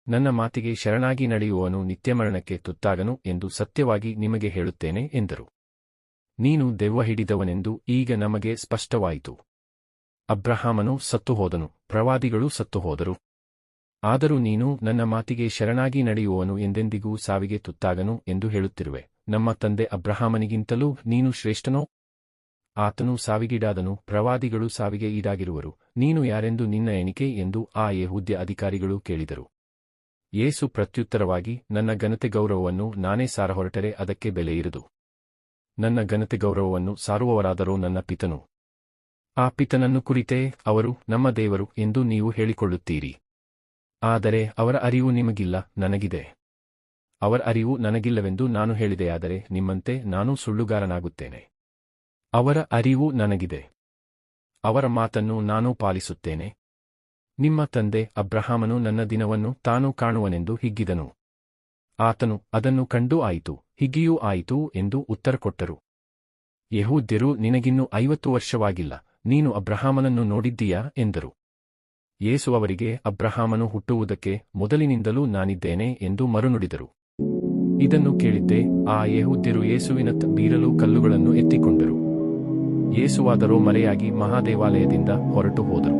ನನ್ನ ಮಾತಿಗೆ ಶರಣಾಗಿ ನಡೆಯುವವನು ನಿತ್ಯಮರಣಕ್ಕೆ ತುತ್ತಾಗನು ಎಂದು ಸತ್ಯವಾಗಿ ನಿಮಗೆ ಹೇಳುತ್ತೇನೆ ಎಂದರು. ನೀನು ದೆವ್ವ ಹಿಡಿದವನೆಂದು ಈಗ ನಮಗೆ ಸ್ಪಷ್ಟವಾಯಿತು. ಅಬ್ರಹಾಮನು ಸತ್ತುಹೋದನು, ಪ್ರವಾದಿಗಳೂ ಸತ್ತುಹೋದರು. ಆದರೂ ನೀನು ನನ್ನ ಮಾತಿಗೆ ಶರಣಾಗಿ ನಡೆಯುವವನು ಎಂದೆಂದಿಗೂ ಸಾವಿಗೆ ತುತ್ತಾಗನು ಎಂದು ಹೇಳುತ್ತಿರುವೆ. ನಮ್ಮ ತಂದೆ ಅಬ್ರಹಾಮನಿಗಿಂತಲೂ ನೀನು ಶ್ರೇಷ್ಠನೋ? ಆತನು ಸಾವಿಗೀಡಾದನು, ಪ್ರವಾದಿಗಳು ಸಾವಿಗೆ ಈಡಾಗಿರುವರು. ನೀನು ಯಾರೆಂದು ನಿನ್ನ ಎಣಿಕೆ ಎಂದು ಆ ಯೆಹೂದ್ಯ ಅಧಿಕಾರಿಗಳು ಕೇಳಿದರು. ಯೇಸು ಪ್ರತ್ಯುತ್ತರವಾಗಿ, ನನ್ನ ಘನತೆ ಗೌರವವನ್ನು ನಾನೇ ಸಾರಹೊರಟರೆ ಅದಕ್ಕೆ ಬೆಲೆಯಿರದು. ನನ್ನ ಘನತೆ ಗೌರವವನ್ನು ಸಾರುವವರಾದರೋ ನನ್ನ ಪಿತನು. ಆ ಪಿತನನ್ನು ಕುರಿತೇ ಅವರು ನಮ್ಮ ದೇವರು ಎಂದು ನೀವು ಹೇಳಿಕೊಳ್ಳುತ್ತೀರಿ. ಆದರೆ ಅವರ ಅರಿವು ನಿಮಗಿಲ್ಲ, ನನಗಿದೆ. ಅವರ ಅರಿವು ನನಗಿಲ್ಲವೆಂದು ನಾನು ಹೇಳಿದೆಯಾದರೆ ನಿಮ್ಮಂತೆ ನಾನೂ ಸುಳ್ಳುಗಾರನಾಗುತ್ತೇನೆ. ಅವರ ಅರಿವು ನನಗಿದೆ. ಅವರ ಮಾತನ್ನು ನಾನೂ ಪಾಲಿಸುತ್ತೇನೆ. ನಿಮ್ಮ ತಂದೆ ಅಬ್ರಹಾಮನು ನನ್ನ ದಿನವನ್ನು ತಾನು ಕಾಣುವನೆಂದು ಹಿಗ್ಗಿದನು. ಆತನು ಅದನ್ನು ಕಂಡು ಆಯಿತು, ಹಿಗ್ಗಿಯೂ ಆಯಿತು ಎಂದು ಉತ್ತರಕೊಟ್ಟರು. ಯೆಹೂದ್ಯರು, ನಿನಗಿನ್ನೂ 50 ವರ್ಷವಾಗಿಲ್ಲ, ನೀನು ಅಬ್ರಹಾಮನನ್ನು ನೋಡಿದ್ದೀಯಾ ಎಂದರು. ಯೇಸು ಅವರಿಗೆ, ಅಬ್ರಹಾಮನು ಹುಟ್ಟುವುದಕ್ಕೆ ಮೊದಲಿನಿಂದಲೂ ನಾನಿದ್ದೇನೆ ಎಂದು ಮರುನುಡಿದರು. ಇದನ್ನು ಕೇಳಿದ್ದೇ ಆ ಯೆಹೂದ್ಯರು ಯೇಸುವಿನತ್ತ ಬೀರಲು ಕಲ್ಲುಗಳನ್ನು ಎತ್ತಿಕೊಂಡರು. ಯೇಸುವಾದರೋ ಮರೆಯಾಗಿ ಮಹಾದೇವಾಲಯದಿಂದ ಹೊರಟು ಹೋದರು.